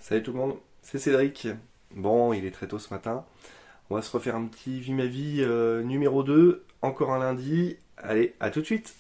Salut tout le monde, c'est Cédric. Bon, il est très tôt ce matin. On va se refaire un petit Vie ma vie numéro 2, encore un lundi. Allez, à tout de suite.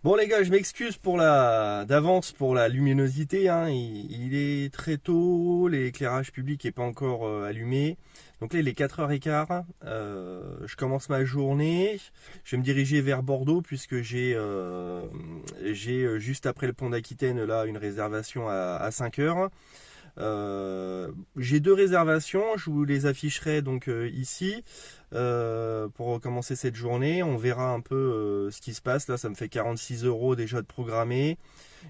Bon les gars, je m'excuse pour d'avance pour la luminosité, hein. Il est très tôt, l'éclairage public n'est pas encore allumé. Donc là il est 4h15. Je commence ma journée. Je vais me diriger vers Bordeaux puisque j'ai juste après le pont d'Aquitaine là une réservation à 5h. J'ai deux réservations, je vous les afficherai donc ici pour commencer cette journée. On verra un peu ce qui se passe. Là, ça me fait 46 € déjà de programmer.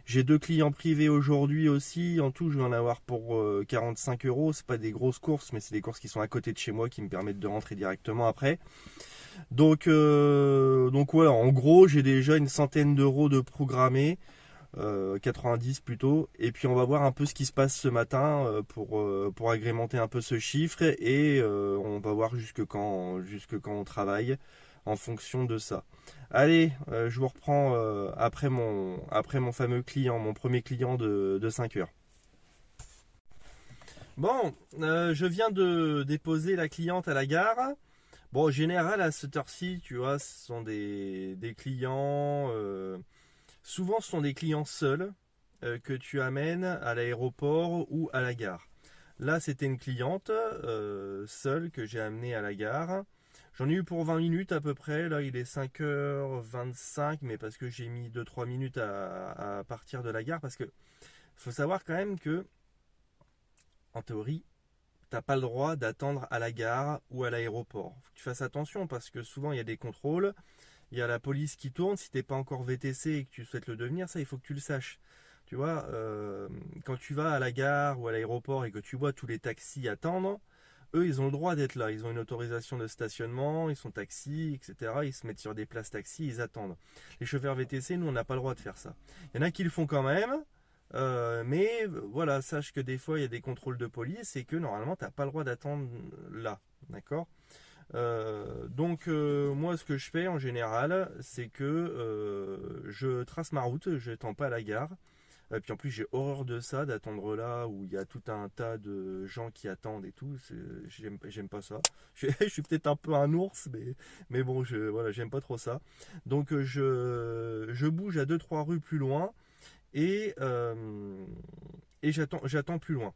J'ai deux clients privés aujourd'hui aussi. En tout, je vais en avoir pour 45 €. C'est pas des grosses courses, mais c'est des courses qui sont à côté de chez moi qui me permettent de rentrer directement après. Donc voilà, en gros, j'ai déjà une centaine d'euros de programmés. 90 plutôt, et puis on va voir un peu ce qui se passe ce matin pour agrémenter un peu ce chiffre, et on va voir jusque quand on travaille en fonction de ça. Allez, je vous reprends après mon fameux client, mon premier client de 5 heures. Bon, je viens de déposer la cliente à la gare. Bon, en général, à cette heure-ci, tu vois, ce sont des clients. Souvent, ce sont des clients seuls que tu amènes à l'aéroport ou à la gare. Là, c'était une cliente seule que j'ai amenée à la gare. J'en ai eu pour 20 minutes à peu près. Là, il est 5h25, mais parce que j'ai mis 2-3 minutes à partir de la gare. Parce que faut savoir quand même que, en théorie, t'as pas le droit d'attendre à la gare ou à l'aéroport. Faut que tu fasses attention parce que souvent, il y a des contrôles. Il y a la police qui tourne. Si t'es pas encore VTC et que tu souhaites le devenir, ça il faut que tu le saches. Tu vois, quand tu vas à la gare ou à l'aéroport et que tu vois tous les taxis attendre, eux ils ont le droit d'être là. Ils ont une autorisation de stationnement, ils sont taxis, etc. Ils se mettent sur des places taxis, ils attendent. Les chauffeurs VTC, nous on n'a pas le droit de faire ça. Il y en a qui le font quand même. Mais voilà, sache que des fois il y a des contrôles de police et que normalement tu n'as pas le droit d'attendre là. D'accord. Moi ce que je fais en général c'est que je trace ma route, je n'attends pas à la gare. Puis en plus j'ai horreur de ça, d'attendre là où il y a tout un tas de gens qui attendent et tout. J'aime pas ça. Je suis peut-être un peu un ours, mais bon, voilà, j'aime pas trop ça. Donc je bouge à 2-3 rues plus loin et, euh, et j'attends plus loin.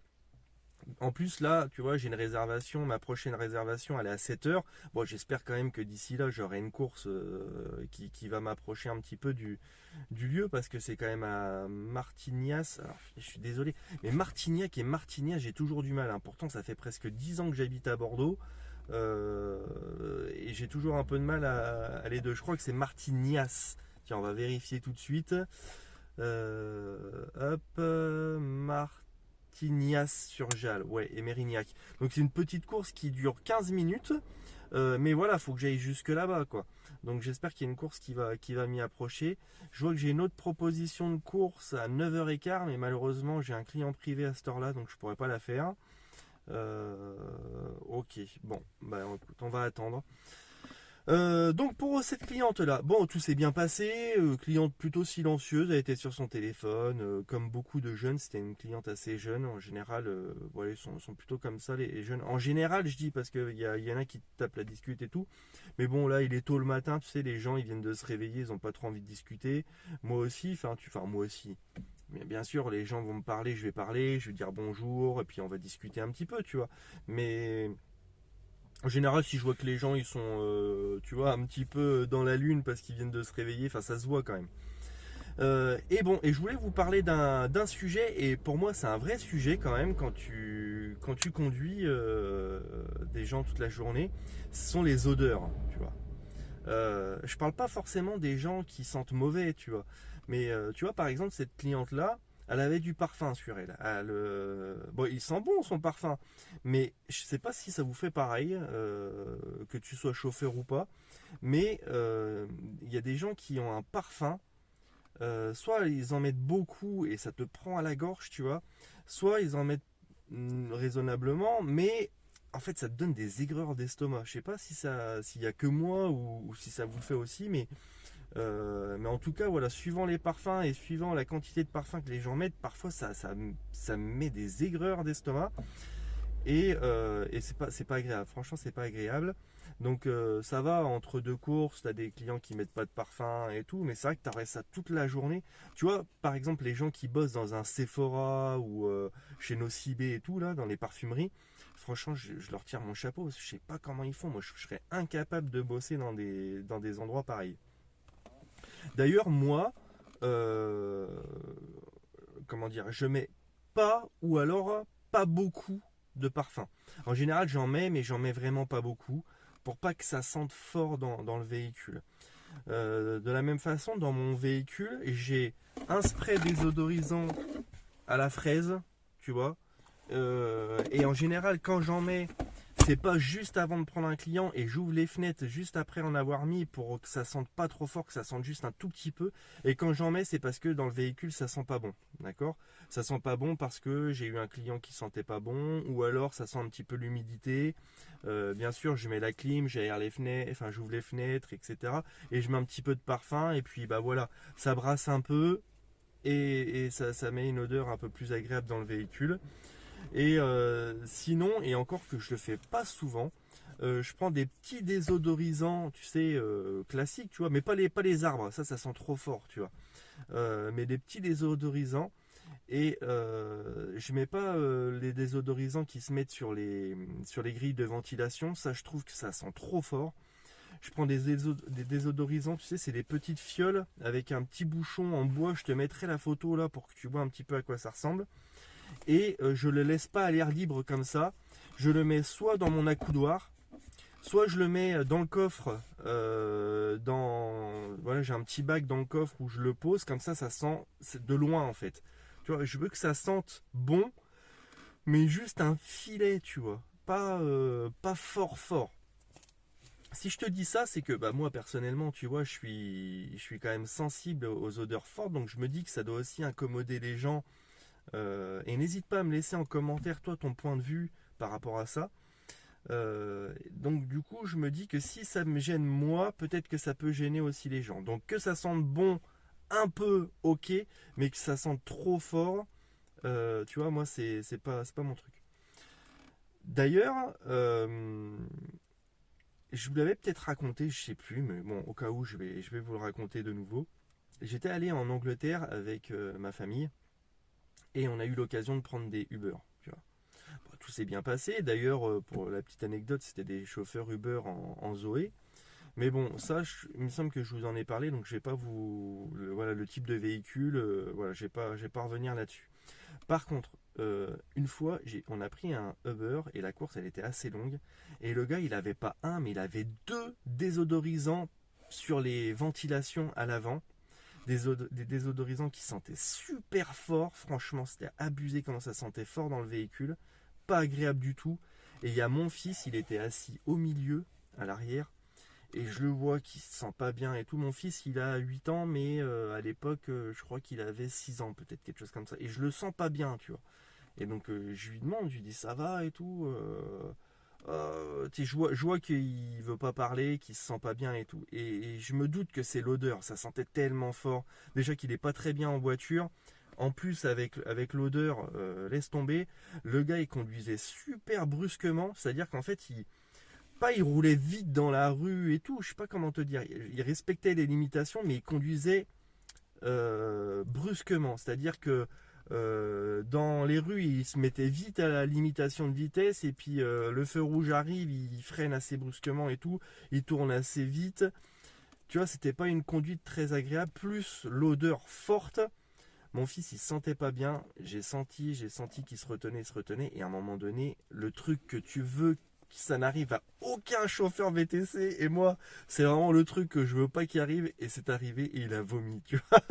En plus, là, tu vois, j'ai une réservation. Ma prochaine réservation, elle est à 7h. Bon, j'espère quand même que d'ici là, j'aurai une course qui va m'approcher un petit peu du lieu parce que c'est quand même à Martignas. Alors, je suis désolé, mais Martignac et Martignas, j'ai toujours du mal, hein. Pourtant, ça fait presque 10 ans que j'habite à Bordeaux. Et j'ai toujours un peu de mal à les deux. Je crois que c'est Martignas. Tiens, on va vérifier tout de suite. Martignas-sur-Jalles, ouais, et Mérignac. Donc c'est une petite course qui dure 15 minutes, mais voilà, faut que j'aille jusque là-bas, quoi. Donc j'espère qu'il y a une course qui va m'y approcher. Je vois que j'ai une autre proposition de course à 9h15, mais malheureusement j'ai un client privé à cette heure-là, donc je pourrais pas la faire. Ok, bon, bah écoute, on va attendre. Donc pour cette cliente là, bon, tout s'est bien passé, cliente plutôt silencieuse, elle était sur son téléphone, comme beaucoup de jeunes. C'était une cliente assez jeune en général. Voilà, ils sont plutôt comme ça les jeunes en général, je dis, parce qu'il y en a qui tapent la discute et tout, mais bon, là il est tôt le matin, tu sais, les gens ils viennent de se réveiller, ils ont pas trop envie de discuter. Moi aussi, moi aussi, mais bien sûr les gens vont me parler, je vais parler, je vais dire bonjour et puis on va discuter un petit peu, tu vois, mais en général, si je vois que les gens ils sont, tu vois, un petit peu dans la lune parce qu'ils viennent de se réveiller, enfin ça se voit quand même. Et je voulais vous parler d'un sujet, et pour moi c'est un vrai sujet quand même quand tu conduis des gens toute la journée, ce sont les odeurs, tu vois. Je parle pas forcément des gens qui sentent mauvais, tu vois. Mais tu vois, par exemple, cette cliente-là, elle avait du parfum sur elle. Bon, il sent bon son parfum, mais je sais pas si ça vous fait pareil, que tu sois chauffeur ou pas. Mais il y a des gens qui ont un parfum. soit ils en mettent beaucoup et ça te prend à la gorge, tu vois, soit ils en mettent raisonnablement, mais en fait ça te donne des aigreurs d'estomac. Je sais pas si ça, s'il y a que moi ou si ça vous le fait aussi, mais en tout cas voilà, suivant les parfums et suivant la quantité de parfums que les gens mettent, parfois ça me met des aigreurs d'estomac et c'est pas agréable. Franchement, c'est pas agréable. Donc ça va entre deux courses, t'as des clients qui mettent pas de parfum et tout, mais c'est vrai que t'aurais ça toute la journée. Tu vois, par exemple, les gens qui bossent dans un Sephora ou chez Nocibé et tout là, dans les parfumeries, franchement, je leur tire mon chapeau parce que je sais pas comment ils font. Moi, je serais incapable de bosser dans des endroits pareils. D'ailleurs, moi, euh, comment dire, je mets pas ou alors pas beaucoup de parfum. En général, j'en mets, mais j'en mets vraiment pas beaucoup pour pas que ça sente fort dans le véhicule. De la même façon, dans mon véhicule, j'ai un spray désodorisant à la fraise, tu vois. Et en général, quand j'en mets, c'est pas juste avant de prendre un client et j'ouvre les fenêtres juste après en avoir mis pour que ça sente pas trop fort, que ça sente juste un tout petit peu. Et quand j'en mets, c'est parce que dans le véhicule, ça sent pas bon. D'accord? Ça sent pas bon parce que j'ai eu un client qui sentait pas bon, ou alors ça sent un petit peu l'humidité. Bien sûr, je mets la clim, j'aère les fenêtres, enfin j'ouvre les fenêtres, etc. Et je mets un petit peu de parfum, et puis bah voilà, ça brasse un peu et ça met une odeur un peu plus agréable dans le véhicule. Et sinon, et encore que je le fais pas souvent, je prends des petits désodorisants, tu sais, classiques, tu vois, mais pas les arbres, ça sent trop fort, tu vois. Mais des petits désodorisants. Et je mets pas les désodorisants qui se mettent sur les grilles de ventilation, ça je trouve que ça sent trop fort. Je prends des désodorisants, tu sais, c'est des petites fioles avec un petit bouchon en bois, je te mettrai la photo là pour que tu vois un petit peu à quoi ça ressemble. Et je le laisse pas à l'air libre comme ça. Je le mets soit dans mon accoudoir, soit je le mets dans le coffre. Voilà, j'ai un petit bac dans le coffre où je le pose. Comme ça sent de loin en fait. Tu vois, je veux que ça sente bon, mais juste un filet, tu vois. Pas fort fort. Si je te dis ça, c'est que bah, moi personnellement, tu vois, je suis quand même sensible aux odeurs fortes, donc je me dis que ça doit aussi incommoder les gens. Et n'hésite pas à me laisser en commentaire, toi, ton point de vue par rapport à ça. Donc, du coup, je me dis que si ça me gêne moi, peut-être que ça peut gêner aussi les gens. Donc, que ça sente bon, un peu, ok, mais que ça sente trop fort, tu vois, moi, c'est pas mon truc. D'ailleurs, je vous l'avais peut-être raconté, je sais plus, mais bon, au cas où, je vais vous le raconter de nouveau. J'étais allé en Angleterre avec ma famille et on a eu l'occasion de prendre des Uber. Tu vois. Bon, tout s'est bien passé. D'ailleurs, pour la petite anecdote, c'était des chauffeurs Uber en Zoé. Mais bon, ça, il me semble que je vous en ai parlé, donc je vais pas voilà, le type de véhicule, voilà, je vais pas revenir là-dessus. Par contre, une fois, on a pris un Uber et la course, elle était assez longue. Et le gars, il avait pas un, mais il avait deux désodorisants sur les ventilations à l'avant. Des désodorisants qui sentaient super fort. Franchement, c'était abusé comment ça sentait fort dans le véhicule. Pas agréable du tout. Et il y a mon fils, il était assis au milieu, à l'arrière. Et je le vois qui se sent pas bien et tout. Mon fils, il a 8 ans, mais à l'époque, je crois qu'il avait 6 ans, peut-être quelque chose comme ça. Et je le sens pas bien, tu vois. Et donc, je lui demande, je lui dis ça va et tout. Je vois qu'il veut pas parler, qu'il se sent pas bien et tout. Et je me doute que c'est l'odeur, ça sentait tellement fort. Déjà qu'il est pas très bien en voiture. En plus, avec l'odeur, laisse tomber. Le gars, il conduisait super brusquement. C'est-à-dire qu'en fait, il roulait vite dans la rue et tout. Je sais pas comment te dire. Il respectait les limitations, mais il conduisait brusquement. C'est-à-dire que dans les rues, il se mettait vite à la limitation de vitesse et puis le feu rouge arrive, il freine assez brusquement et tout, il tourne assez vite. Tu vois, c'était pas une conduite très agréable, plus l'odeur forte. Mon fils, il se sentait pas bien. J'ai senti qu'il se retenait et à un moment donné, le truc que tu veux ça n'arrive à aucun chauffeur VTC et moi c'est vraiment le truc que je veux pas qu'il arrive et c'est arrivé et il a vomi, tu vois.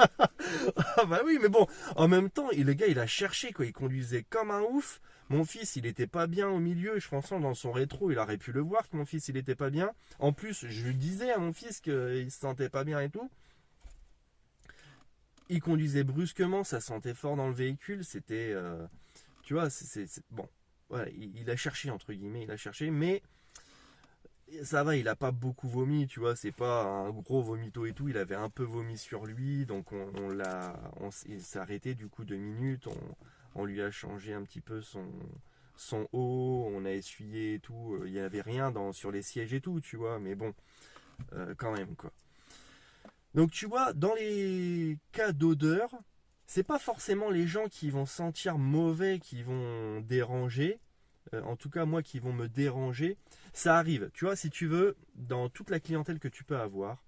Ah bah oui, mais bon, en même temps le gars il a cherché quoi, il conduisait comme un ouf. Mon fils il était pas bien au milieu, je pense dans son rétro il aurait pu le voir que mon fils il était pas bien. En plus je lui disais à mon fils qu'il se sentait pas bien et tout. Il conduisait brusquement, ça sentait fort dans le véhicule, c'était, tu vois, bon, voilà, il a cherché entre guillemets, il a cherché, mais ça va, il a pas beaucoup vomi, tu vois, c'est pas un gros vomito et tout, il avait un peu vomi sur lui, donc il s'est arrêté du coup 2 minutes, on lui a changé un petit peu son haut, on a essuyé et tout, il y avait rien sur les sièges et tout, tu vois, mais bon, quand même quoi. Donc tu vois, dans les cas d'odeur, c'est pas forcément les gens qui vont sentir mauvais qui vont déranger, en tout cas moi qui vont me déranger, ça arrive. Tu vois, si tu veux, dans toute la clientèle que tu peux avoir,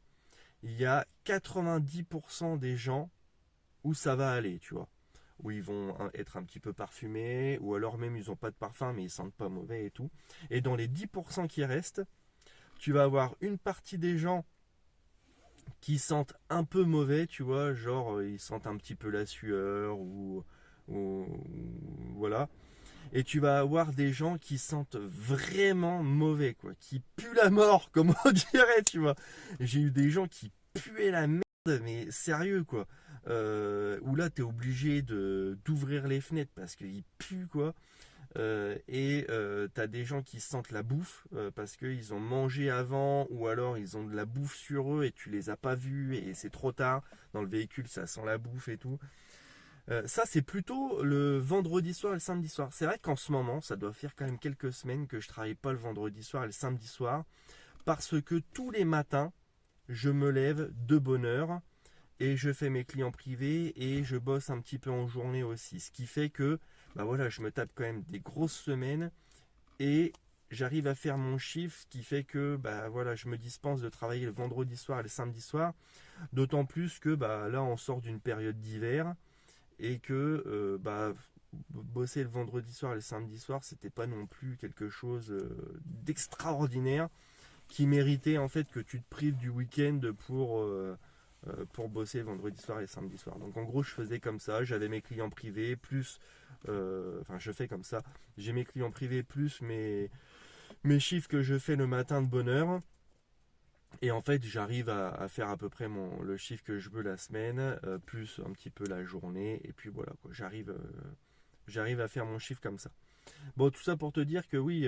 il y a 90% des gens où ça va aller, tu vois. Où ils vont être un petit peu parfumés, ou alors même ils n'ont pas de parfum mais ils sentent pas mauvais et tout. Et dans les 10% qui restent, tu vas avoir une partie des gens qui sentent un peu mauvais, tu vois, genre ils sentent un petit peu la sueur ou voilà. Et tu vas avoir des gens qui sentent vraiment mauvais, quoi, qui puent la mort, comme on dirait, tu vois. J'ai eu des gens qui puaient la merde, mais sérieux, quoi. Où là, t'es obligé d'ouvrir les fenêtres parce qu'ils puent, quoi. T'as des gens qui sentent la bouffe parce qu'ils ont mangé avant ou alors ils ont de la bouffe sur eux et tu les as pas vus et c'est trop tard. Dans le véhicule, ça sent la bouffe et tout. Ça, c'est plutôt le vendredi soir et le samedi soir. C'est vrai qu'en ce moment, ça doit faire quand même quelques semaines que je travaille pas le vendredi soir et le samedi soir parce que tous les matins, je me lève de bonne heure et je fais mes clients privés et je bosse un petit peu en journée aussi. Ce qui fait que bah voilà, je me tape quand même des grosses semaines et j'arrive à faire mon chiffre, ce qui fait que bah voilà, je me dispense de travailler le vendredi soir et le samedi soir. D'autant plus que bah là, on sort d'une période d'hiver et que bah bosser le vendredi soir et le samedi soir, c'était pas non plus quelque chose d'extraordinaire qui méritait en fait que tu te prives du week-end pour bosser le vendredi soir et le samedi soir. Donc en gros, je faisais comme ça, j'avais mes clients privés, plus, enfin je fais comme ça, j'ai mes clients privés plus mes chiffres que je fais le matin de bonne heure. Et en fait, j'arrive à faire à peu près le chiffre que je veux la semaine, plus un petit peu la journée, et puis voilà, quoi, j'arrive à faire mon chiffre comme ça. Bon, tout ça pour te dire que oui,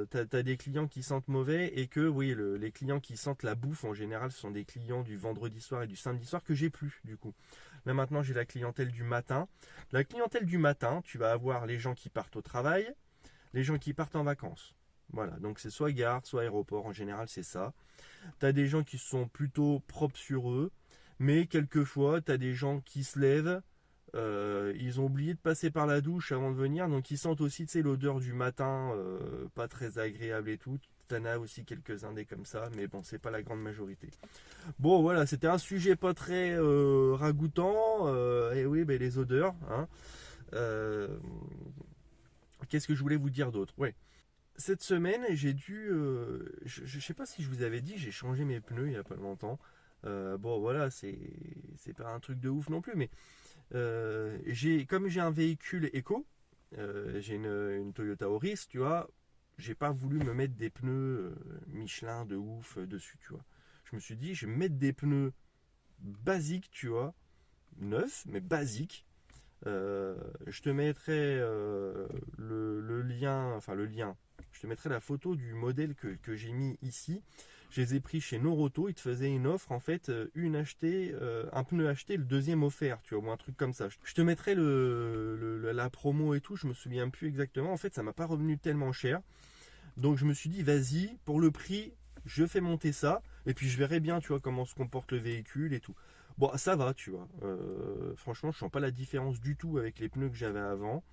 t'as des clients qui sentent mauvais et que oui, les clients qui sentent la bouffe en général ce sont des clients du vendredi soir et du samedi soir que j'ai plus du coup. Là maintenant j'ai la clientèle du matin. La clientèle du matin, tu vas avoir les gens qui partent au travail, les gens qui partent en vacances. Voilà, donc c'est soit gare, soit aéroport, en général c'est ça. T'as des gens qui sont plutôt propres sur eux, mais quelquefois t'as des gens qui se lèvent, ils ont oublié de passer par la douche avant de venir, donc ils sentent aussi, tu sais, l'odeur du matin, pas très agréable et tout. T'en as aussi quelques-uns des comme ça, mais bon, c'est pas la grande majorité. Bon, voilà, c'était un sujet pas très ragoûtant, et oui, ben, les odeurs, hein. Euh, Qu'est-ce que je voulais vous dire d'autre? Ouais. Cette semaine, j'ai dû, je sais pas si je vous avais dit, j'ai changé mes pneus il y a pas longtemps. Bon, voilà, c'est pas un truc de ouf non plus, mais comme j'ai un véhicule éco, j'ai une Toyota Auris, tu vois, j'ai pas voulu me mettre des pneus Michelin de ouf dessus, tu vois. Je me suis dit, je vais mettre des pneus basiques, tu vois, neufs, mais basiques. Je te mettrai le lien, enfin le lien. Je te mettrai la photo du modèle que j'ai mis ici. Je les ai pris chez Noroto. Ils te faisaient une offre en fait, un pneu acheté, le deuxième offert, tu vois, ou un truc comme ça. Je te mettrai la promo et tout. Je me souviens plus exactement. En fait, ça m'a pas revenu tellement cher. Donc je me suis dit, vas-y, pour le prix, je fais monter ça. Et puis je verrai bien, tu vois, comment se comporte le véhicule et tout. Bon, ça va, tu vois. Franchement, je sens pas la différence du tout avec les pneus que j'avais avant.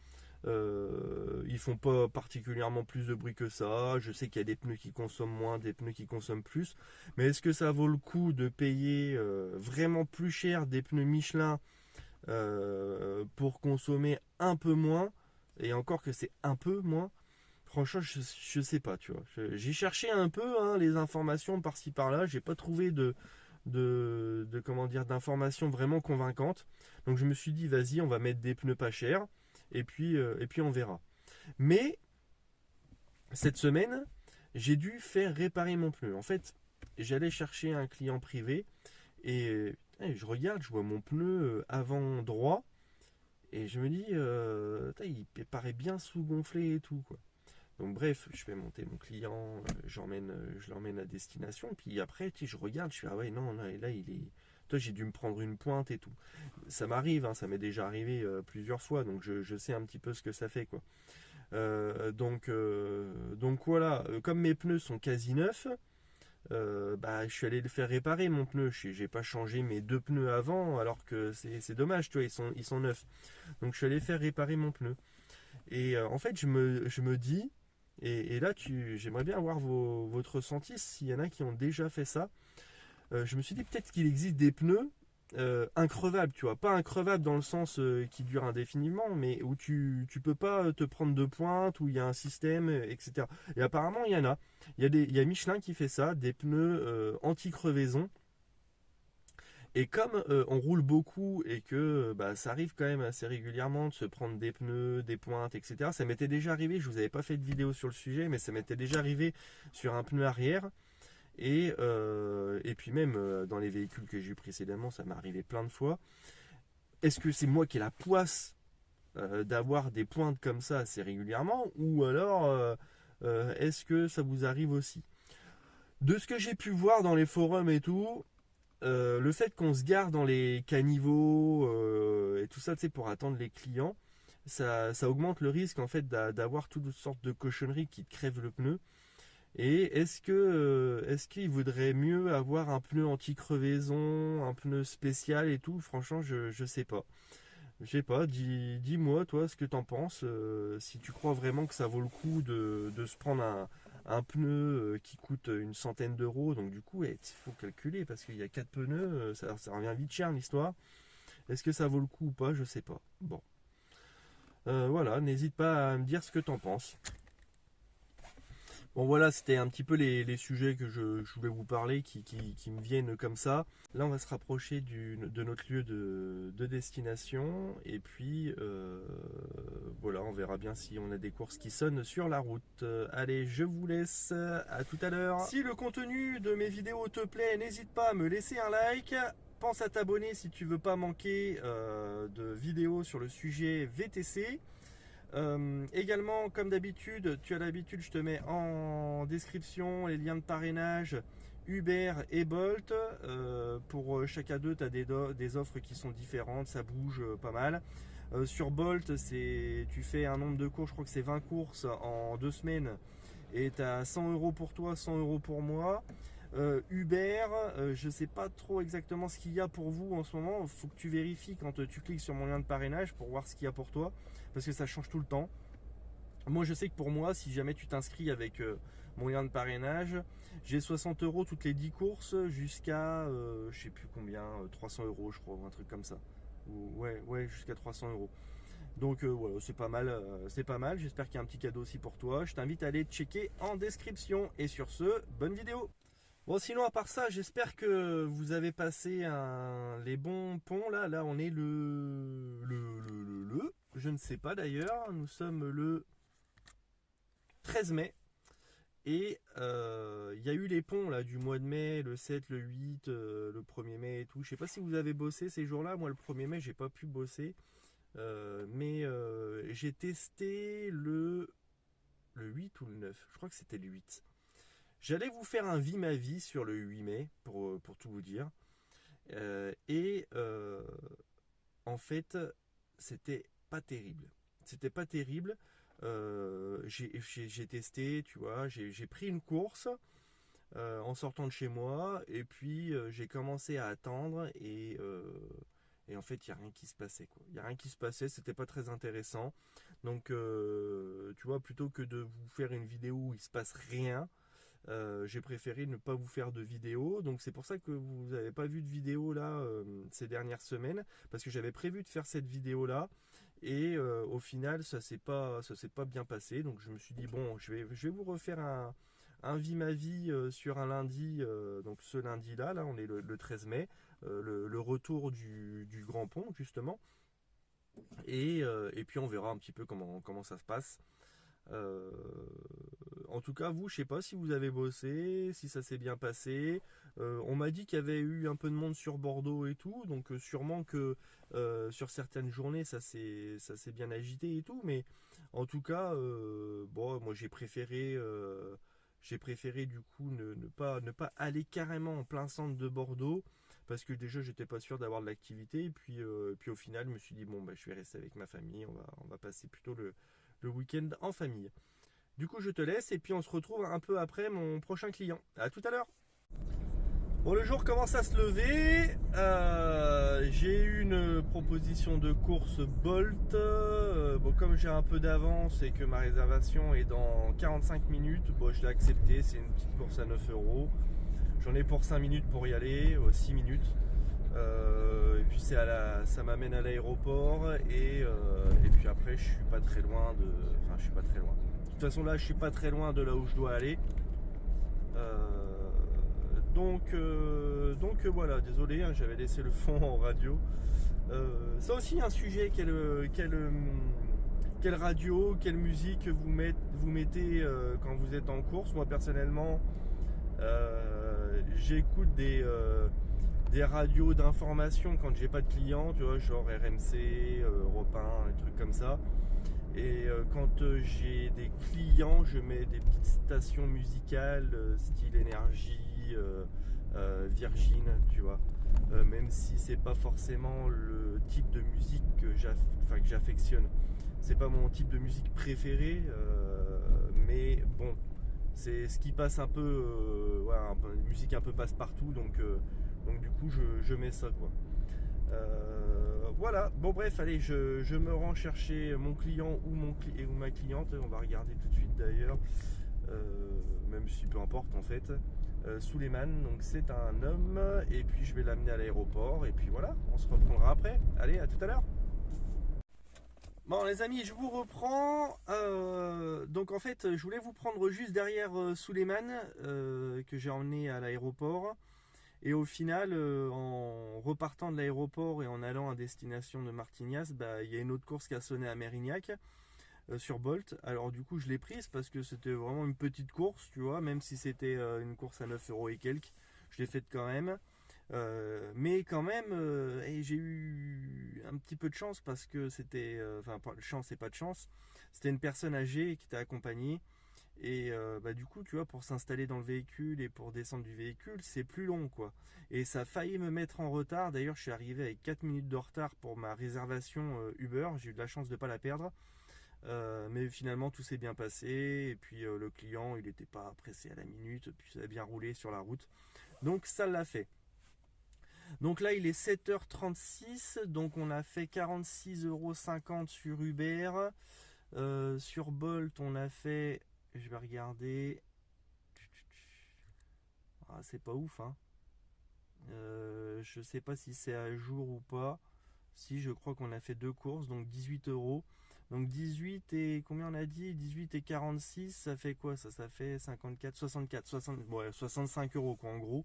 Ils font pas particulièrement plus de bruit que ça. Je sais qu'il y a des pneus qui consomment moins, des pneus qui consomment plus. Mais est-ce que ça vaut le coup de payer vraiment plus cher des pneus Michelin pour consommer un peu moins? Et encore que c'est un peu moins. Franchement, je sais pas, tu vois. J'ai cherché un peu hein, les informations par-ci par-là. J'ai pas trouvé comment dire, d'informations vraiment convaincantes. Donc je me suis dit, vas-y, on va mettre des pneus pas chers et puis on verra. Mais cette semaine, j'ai dû faire réparer mon pneu. En fait, j'allais chercher un client privé et Et je regarde, je vois mon pneu avant droit, et je me dis, il paraît bien sous-gonflé et tout, quoi. Donc bref, je fais monter mon client, je l'emmène à destination, puis après, je regarde, je fais, ah ouais, non, là il est... Toi, j'ai dû me prendre une pointe et tout. Ça m'arrive, hein, ça m'est déjà arrivé plusieurs fois, donc je sais un petit peu ce que ça fait, quoi. Donc voilà, comme mes pneus sont quasi neufs, je suis allé le faire réparer mon pneu. J'ai pas changé mes deux pneus avant, alors que c'est dommage, tu vois, ils sont neufs. Donc je suis allé faire réparer mon pneu. Et en fait, je me dis, et là, j'aimerais bien avoir votre ressenti, s'il y en a qui ont déjà fait ça. Je me suis dit peut-être qu'il existe des pneus increvables, tu vois. Pas increvables dans le sens qui dure indéfiniment, mais où tu peux pas te prendre de pointe, où il y a un système, etc. Et apparemment, il y en a. Il y a Michelin qui fait ça, des pneus anti-crevaison. Et comme on roule beaucoup et que ça arrive quand même assez régulièrement de se prendre des pneus, des pointes, etc. Ça m'était déjà arrivé, je vous avais pas fait de vidéo sur le sujet, mais ça m'était déjà arrivé sur un pneu arrière. Et puis même dans les véhicules que j'ai eu précédemment, ça m'est arrivé plein de fois. Est-ce que c'est moi qui ai la poisse d'avoir des pointes comme ça assez régulièrement, ou alors est-ce que ça vous arrive aussi? De ce que j'ai pu voir dans les forums et tout, le fait qu'on se gare dans les caniveaux et tout ça, tu sais, pour attendre les clients, ça augmente le risque en fait d'avoir toutes sortes de cochonneries qui te crèvent le pneu. Et est-ce qu'il vaudrait mieux avoir un pneu anti-crevaison, un pneu spécial et tout? Franchement, je sais pas. Je sais pas, dis-moi toi ce que t'en penses, si tu crois vraiment que ça vaut le coup de se prendre un pneu qui coûte une centaine d'euros, donc du coup il faut calculer parce qu'il y a 4 pneus, ça revient vite cher l'histoire. Est-ce que ça vaut le coup ou pas? Je sais pas. Bon. Voilà, n'hésite pas à me dire ce que t'en penses. Bon voilà, c'était un petit peu les sujets que je voulais vous parler qui me viennent comme ça. Là, on va se rapprocher de notre lieu de destination. Et puis, voilà, on verra bien si on a des courses qui sonnent sur la route. Allez, je vous laisse. À tout à l'heure. Si le contenu de mes vidéos te plaît, n'hésite pas à me laisser un like. Pense à t'abonner si tu veux pas manquer de vidéos sur le sujet VTC. Également, comme d'habitude, tu as l'habitude, je te mets en description les liens de parrainage Uber et Bolt. Pour chacun d'eux, tu as des offres qui sont différentes, ça bouge pas mal. Sur Bolt, tu fais un nombre de courses, je crois que c'est 20 courses en 2 semaines, et tu as 100 euros pour toi, 100 euros pour moi. Uber, je sais pas trop exactement ce qu'il y a pour vous en ce moment. Il faut que tu vérifies quand tu cliques sur mon lien de parrainage pour voir ce qu'il y a pour toi, parce que ça change tout le temps. Moi, je sais que pour moi, si jamais tu t'inscris avec mon lien de parrainage, j'ai 60 euros toutes les 10 courses jusqu'à je sais plus combien, 300 euros, je crois, ou un truc comme ça. Ouais, jusqu'à 300 euros. Donc voilà, c'est pas mal, c'est pas mal. J'espère qu'il y a un petit cadeau aussi pour toi. Je t'invite à aller checker en description. Et sur ce, bonne vidéo. Bon, sinon, à part ça, j'espère que vous avez passé les bons ponts. Là, on est je ne sais pas d'ailleurs. Nous sommes le 13 mai. Et il y a eu les ponts là, du mois de mai, le 7, le 8, le 1er mai et tout. Je sais pas si vous avez bossé ces jours-là. Moi, le 1er mai, j'ai pas pu bosser. Mais j'ai testé le 8 ou le 9. Je crois que c'était le 8. J'allais vous faire un vie ma vie sur le 8 mai, pour tout vous dire. En fait, c'était pas terrible. C'était pas terrible. J'ai testé, tu vois, j'ai pris une course en sortant de chez moi, et puis j'ai commencé à attendre, et en fait, il n'y a rien qui se passait, quoi. Il n'y a rien qui se passait, c'était pas très intéressant. Donc, tu vois, plutôt que de vous faire une vidéo où il se passe rien, j'ai préféré ne pas vous faire de vidéo. Donc c'est pour ça que vous n'avez pas vu de vidéo là ces dernières semaines, parce que j'avais prévu de faire cette vidéo là, et au final ça s'est pas bien passé. Donc je me suis dit bon, je vais vous refaire un vie ma vie sur un lundi. Donc ce lundi là on est le 13 mai, le retour du Grand Pont justement, et puis on verra un petit peu comment ça se passe. en tout cas, vous, je sais pas si vous avez bossé, si ça s'est bien passé. On m'a dit qu'il y avait eu un peu de monde sur Bordeaux et tout, donc sûrement que sur certaines journées, ça s'est bien agité et tout. Mais en tout cas, bon, moi j'ai préféré du coup ne pas aller carrément en plein centre de Bordeaux parce que déjà j'étais pas sûr d'avoir de l'activité et puis au final je me suis dit bon bah, je vais rester avec ma famille, on va passer plutôt le week-end en famille. Du coup je te laisse et puis on se retrouve un peu après mon prochain client. À tout à l'heure. Bon, le jour commence à se lever. J'ai eu une proposition de course Bolt. Bon, comme j'ai un peu d'avance et que ma réservation est dans 45 minutes, bon, je l'ai accepté. C'est une petite course à 9 euros. J'en ai pour 5 minutes pour y aller, 6 minutes. Et puis ça m'amène à l'aéroport et puis après je suis pas très loin de. Enfin, je suis pas très loin. De toute façon là, je suis pas très loin de là où je dois aller. Donc voilà, désolé, hein, j'avais laissé le fond en radio. Ça aussi un sujet, quelle radio, quelle musique vous mettez quand vous êtes en course. Moi personnellement, j'écoute des radios d'information quand j'ai pas de clients, tu vois, genre RMC, Europe 1, des trucs comme ça. Et quand j'ai des clients, je mets des petites stations musicales, style énergie, Virgin, tu vois. Même si c'est pas forcément le type de musique que j'affectionne. C'est pas mon type de musique préféré, mais bon, c'est ce qui passe un peu, voilà, musique un peu passe-partout, donc du coup je mets ça quoi. Voilà, bon bref, allez, je me rends chercher mon client ou ma cliente, on va regarder tout de suite d'ailleurs, même si peu importe en fait. Souleymane, donc c'est un homme, et puis je vais l'amener à l'aéroport, et puis voilà, on se reprendra après. Allez, à tout à l'heure. Bon les amis, je vous reprends. Donc en fait, je voulais vous prendre juste derrière Souleymane, que j'ai emmené à l'aéroport. Et au final, en repartant de l'aéroport et en allant à destination de Martignas, bah, il y a une autre course qui a sonné à Mérignac sur Bolt. Alors du coup, je l'ai prise parce que c'était vraiment une petite course, tu vois, même si c'était une course à 9 euros et quelques, je l'ai faite quand même. Mais quand même, et j'ai eu un petit peu de chance parce que c'était, enfin, pas de chance et pas de chance, c'était une personne âgée qui était accompagnée. Et bah, du coup, tu vois, pour s'installer dans le véhicule et pour descendre du véhicule, c'est plus long, quoi. Et ça a failli me mettre en retard. D'ailleurs, je suis arrivé avec 4 minutes de retard pour ma réservation Uber. J'ai eu de la chance de ne pas la perdre. Mais finalement, tout s'est bien passé. Et puis, le client, il n'était pas pressé à la minute. Puis, ça a bien roulé sur la route. Donc, ça l'a fait. Donc là, il est 7h36. Donc, on a fait 46,50 € sur Uber. Sur Bolt, on a fait... Je vais regarder. Ah, c'est pas ouf, hein. Je sais pas si c'est à jour ou pas. Si, je crois qu'on a fait deux courses, donc 18 euros. Donc 18 et combien on a dit 18 et 46, ça fait quoi ça fait 54, 64, 60, ouais, 65 euros quoi en gros.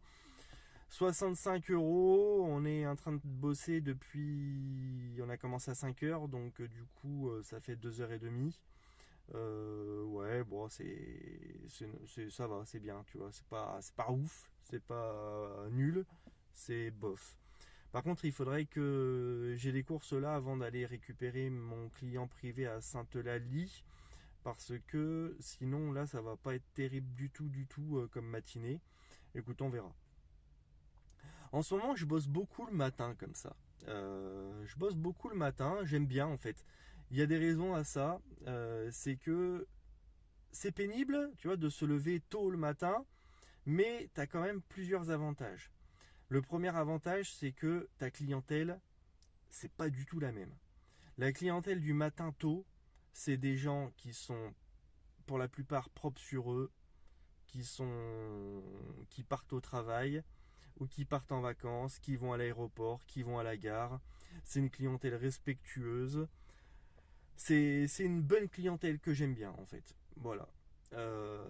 65 euros, on est en train de bosser depuis... On a commencé à 5 heures, donc du coup ça fait 2h30. Ouais, bon, ça va, c'est bien, tu vois. C'est pas ouf, c'est pas nul, c'est bof. Par contre, il faudrait que j'ai des courses là avant d'aller récupérer mon client privé à Sainte-Eulalie, parce que sinon, là, ça va pas être terrible du tout comme matinée. Écoute, on verra. En ce moment, je bosse beaucoup le matin comme ça. Je bosse beaucoup le matin, j'aime bien en fait. Il y a des raisons à ça. C'est que c'est pénible, tu vois, de se lever tôt le matin, mais tu as quand même plusieurs avantages. Le premier avantage, c'est que ta clientèle, c'est pas du tout la même. La clientèle du matin tôt, c'est des gens qui sont pour la plupart propres sur eux, qui partent au travail ou qui partent en vacances, qui vont à l'aéroport, qui vont à la gare. C'est une clientèle respectueuse. C'est une bonne clientèle que j'aime bien en fait. Voilà. Euh,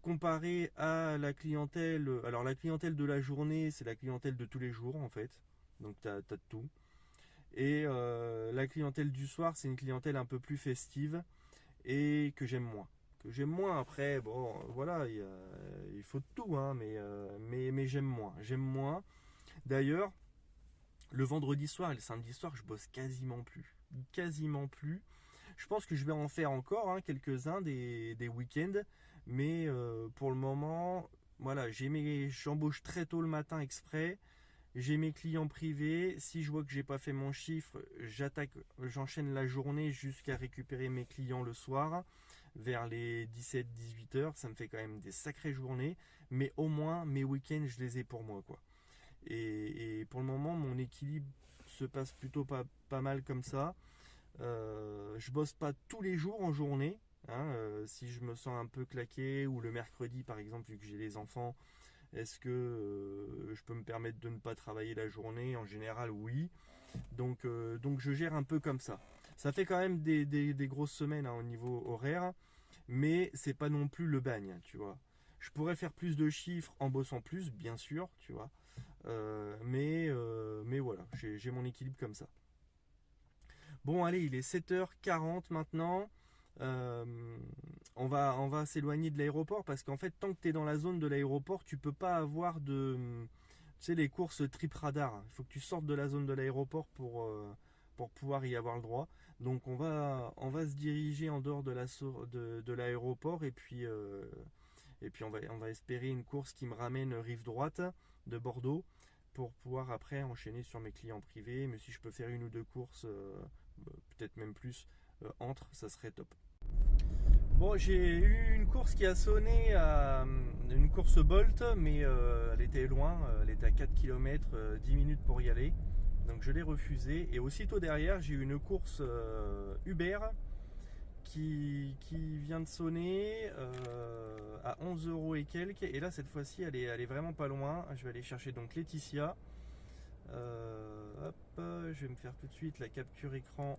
Comparé à la clientèle, alors la clientèle de la journée, c'est la clientèle de tous les jours en fait. Donc tu as de tout. Et la clientèle du soir, c'est une clientèle un peu plus festive et que j'aime moins. que j'aime moins. Après, bon, voilà, il faut de tout, hein, mais j'aime moins. J'aime moins. D'ailleurs, le vendredi soir et le samedi soir, je bosse quasiment plus. Quasiment plus. Je pense que je vais en faire encore hein, quelques-uns des week-ends. Mais pour le moment, voilà, j'embauche très tôt le matin exprès. J'ai mes clients privés. Si je vois que j'ai pas fait mon chiffre, j'enchaîne la journée jusqu'à récupérer mes clients le soir vers les 17-18 heures. Ça me fait quand même des sacrées journées. Mais au moins, mes week-ends, je les ai pour moi, quoi. Et pour le moment, mon équilibre se passe plutôt pas mal comme ça. Je bosse pas tous les jours en journée. Hein, si je me sens un peu claqué ou le mercredi par exemple, vu que j'ai les enfants, est-ce que je peux me permettre de ne pas travailler la journée? En général, oui. Donc je gère un peu comme ça. Ça fait quand même des grosses semaines hein, au niveau horaire, mais c'est pas non plus le bagne, tu vois. Je pourrais faire plus de chiffres en bossant plus, bien sûr, tu vois. Mais voilà, j'ai mon équilibre comme ça. Bon, allez, il est 7h40 maintenant. On va s'éloigner de l'aéroport parce qu'en fait, tant que tu es dans la zone de l'aéroport, tu peux pas avoir tu sais, les courses trip radar. Il faut que tu sortes de la zone de l'aéroport pour pouvoir y avoir le droit. Donc, on va se diriger en dehors de l'aéroport et puis on va espérer une course qui me ramène rive droite de Bordeaux pour pouvoir après enchaîner sur mes clients privés. Mais si je peux faire une ou deux courses, peut-être même plus, ça serait top. Bon, j'ai eu une course qui a sonné, une course Bolt, mais elle était loin, elle était à 4 km, 10 minutes pour y aller. Donc je l'ai refusée. Et aussitôt derrière, j'ai eu une course Uber qui vient de sonner à 11 euros et quelques. Et là, cette fois-ci, elle est vraiment pas loin. Je vais aller chercher donc Laetitia. Hop, je vais me faire tout de suite la capture écran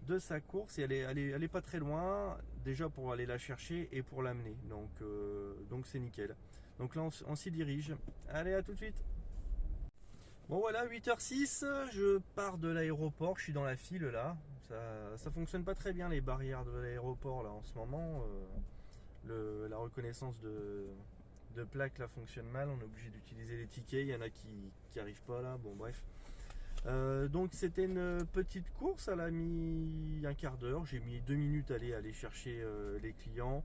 de sa course et elle est pas très loin déjà pour aller la chercher et pour l'amener. Donc c'est nickel. Donc là, on s'y dirige. Allez, à tout de suite. Bon voilà, 8h06, je pars de l'aéroport, je suis dans la file là. Ça fonctionne pas très bien les barrières de l'aéroport là en ce moment. La reconnaissance de plaques là fonctionne mal, on est obligé d'utiliser les tickets, il y en a qui arrivent pas là, bon bref. Donc c'était une petite course, elle a mis un quart d'heure, j'ai mis 2 minutes à aller chercher les clients,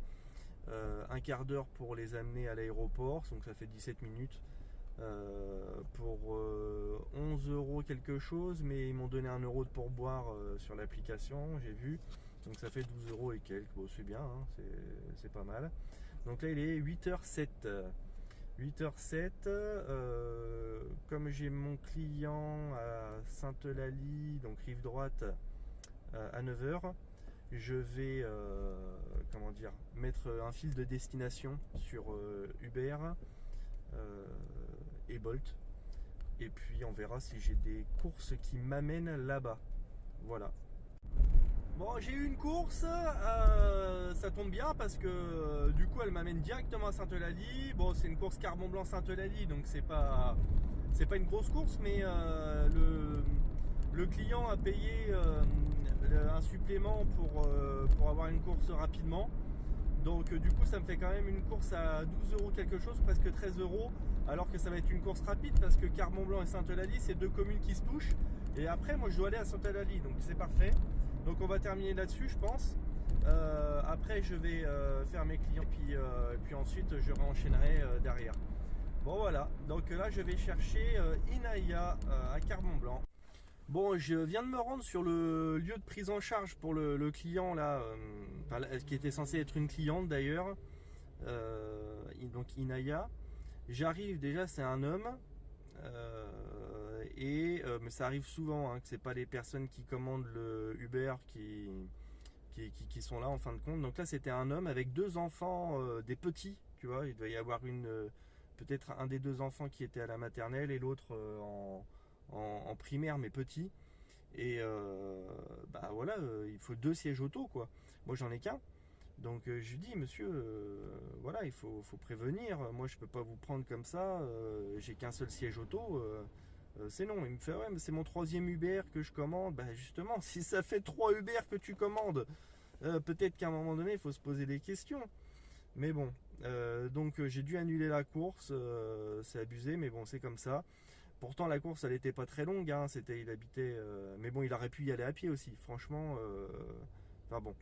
un quart d'heure pour les amener à l'aéroport, donc ça fait 17 minutes. Pour 11 euros quelque chose, mais ils m'ont donné 1 euro de pourboire sur l'application, j'ai vu, donc ça fait 12 euros et quelques. Bon, c'est bien, hein, c'est pas mal. Donc là il est 8h07. 8h07, comme j'ai mon client à Sainte-Eulalie, donc rive droite, à 9h, je vais mettre un fil de destination sur Uber et Bolt. Et puis on verra si j'ai des courses qui m'amènent là-bas. Voilà. Bon, j'ai eu une course, ça tombe bien parce que du coup elle m'amène directement à Sainte-Eulalie. Bon, c'est une course Carbon-Blanc-Sainte-Eulalie, donc c'est pas une grosse course, mais le client a payé un supplément pour avoir une course rapidement. Donc du coup ça me fait quand même une course à 12 euros quelque chose, presque 13 euros, alors que ça va être une course rapide parce que Carbon-Blanc et Sainte-Eulalie c'est deux communes qui se touchent. Et après moi je dois aller à Sainte-Eulalie, donc c'est parfait. Donc on va terminer là-dessus je pense. Après je vais faire mes clients et puis ensuite je réenchaînerai derrière. Bon voilà, donc là je vais chercher Inaya à Carbon-Blanc. Bon, je viens de me rendre sur le lieu de prise en charge pour le client là, qui était censé être une cliente d'ailleurs, donc Inaya. J'arrive, déjà c'est un homme, mais ça arrive souvent hein, que c'est pas les personnes qui commandent le Uber qui sont là en fin de compte. Donc là c'était un homme avec deux enfants, des petits, tu vois, il doit y avoir peut-être un des deux enfants qui était à la maternelle et l'autre en primaire mais petit. Et bah voilà, il faut 2 sièges auto quoi. Moi j'en ai qu'un. Donc je lui dis monsieur, voilà, il faut prévenir. Moi je peux pas vous prendre comme ça. J'ai qu'un seul siège auto. C'est non. Il me fait ouais mais c'est mon 3e Uber que je commande. Bah justement si ça fait 3 Uber que tu commandes, Peut-être qu'à un moment donné, il faut se poser des questions. Mais bon, donc j'ai dû annuler la course, c'est abusé, mais bon, c'est comme ça. Pourtant, la course, elle n'était pas très longue, hein, il habitait, mais bon, il aurait pu y aller à pied aussi, franchement. Enfin bon,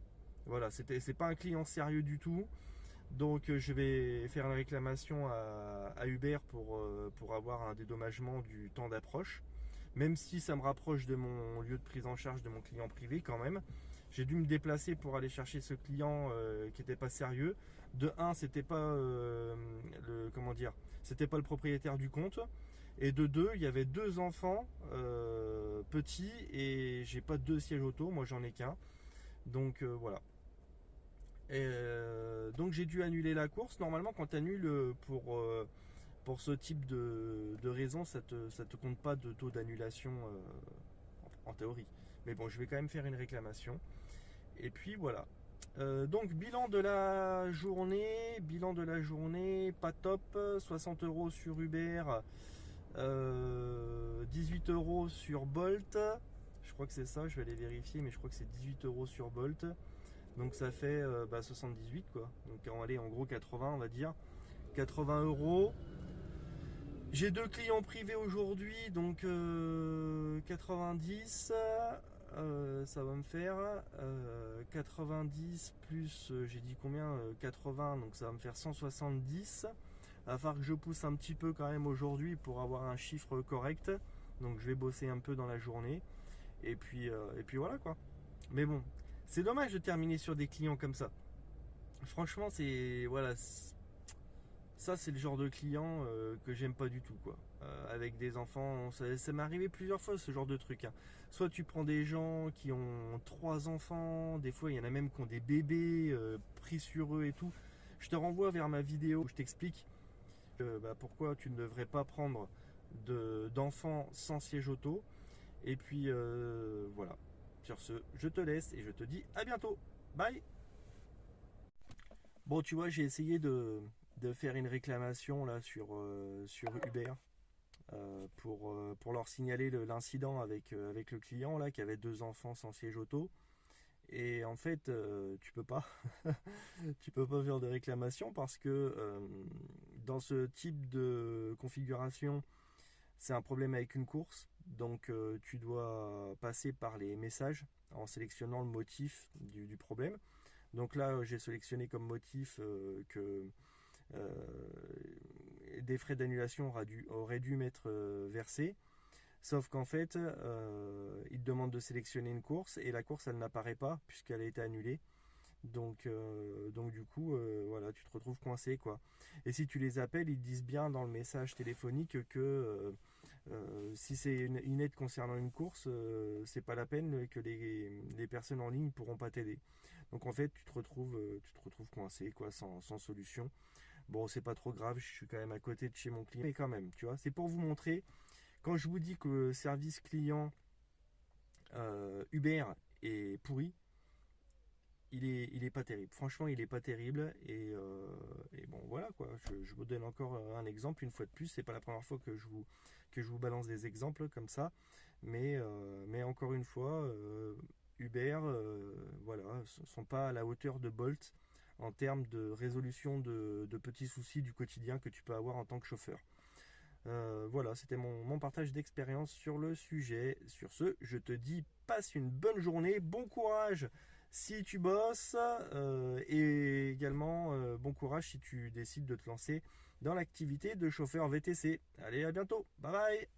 voilà, c'est pas un client sérieux du tout. Donc je vais faire une réclamation à Uber pour avoir un dédommagement du temps d'approche. Même si ça me rapproche de mon lieu de prise en charge de mon client privé quand même. J'ai dû me déplacer pour aller chercher ce client qui n'était pas sérieux. De un, c'était pas c'était pas le propriétaire du compte. Et de deux, il y avait deux enfants petits et j'ai pas deux sièges auto, moi j'en ai qu'un. Donc voilà. Donc j'ai dû annuler la course. Normalement, quand tu annules pour ce type de raison, ça te compte pas de taux d'annulation en théorie. Mais bon, je vais quand même faire une réclamation. Et puis voilà. Donc bilan de la journée, pas top. 60 euros sur Uber, 18 euros sur Bolt. Je crois que c'est ça, je vais aller vérifier, mais je crois que c'est 18 euros sur Bolt. Donc ça fait 78 quoi. Donc allez, en gros 80 on va dire. 80 euros. J'ai deux clients privés aujourd'hui, donc 90, ça va me faire 90 plus, j'ai dit combien 80, donc ça va me faire 170. Il va falloir que je pousse un petit peu quand même aujourd'hui pour avoir un chiffre correct. Donc je vais bosser un peu dans la journée. Et puis voilà quoi. Mais bon, c'est dommage de terminer sur des clients comme ça. Franchement, c'est voilà. Ça, c'est le genre de client que j'aime pas du tout, quoi. Avec des enfants, ça m'est arrivé plusieurs fois ce genre de truc, hein. Soit tu prends des gens qui ont trois enfants, des fois il y en a même qui ont des bébés pris sur eux et tout. Je te renvoie vers ma vidéo où je t'explique pourquoi tu ne devrais pas prendre d'enfants sans siège auto. Et puis voilà. Sur ce, je te laisse et je te dis à bientôt. Bye. Bon, tu vois, j'ai essayé de faire une réclamation là sur Uber pour leur signaler l'incident avec le client là qui avait deux enfants sans siège auto. Et en fait, tu peux pas, tu peux pas faire de réclamation parce que dans ce type de configuration, c'est un problème avec une course. Donc tu dois passer par les messages en sélectionnant le motif du problème. Donc là, j'ai sélectionné comme motif que des frais d'annulation auraient dû m'être versés. Sauf qu'en fait, il te demande de sélectionner une course et la course, elle n'apparaît pas puisqu'elle a été annulée. Donc du coup, voilà, tu te retrouves coincé, quoi. Et si tu les appelles, ils te disent bien dans le message téléphonique que si c'est une aide concernant une course, c'est pas la peine que les personnes en ligne pourront pas t'aider. Donc en fait, tu te retrouves coincé, quoi, sans solution. Bon, c'est pas trop grave, je suis quand même à côté de chez mon client, mais quand même, tu vois, c'est pour vous montrer. Quand je vous dis que le service client Uber est pourri, il est pas terrible. Franchement, il est pas terrible. Et bon, voilà quoi. Je vous donne encore un exemple une fois de plus. C'est pas la première fois que je vous balance des exemples comme ça. Mais encore une fois, Uber, voilà, sont pas à la hauteur de Bolt en termes de résolution de petits soucis du quotidien que tu peux avoir en tant que chauffeur. Voilà, c'était mon partage d'expérience sur le sujet. Sur ce, je te dis, passe une bonne journée, bon courage si tu bosses et également bon courage si tu décides de te lancer dans l'activité de chauffeur VTC. Allez, à bientôt, bye bye.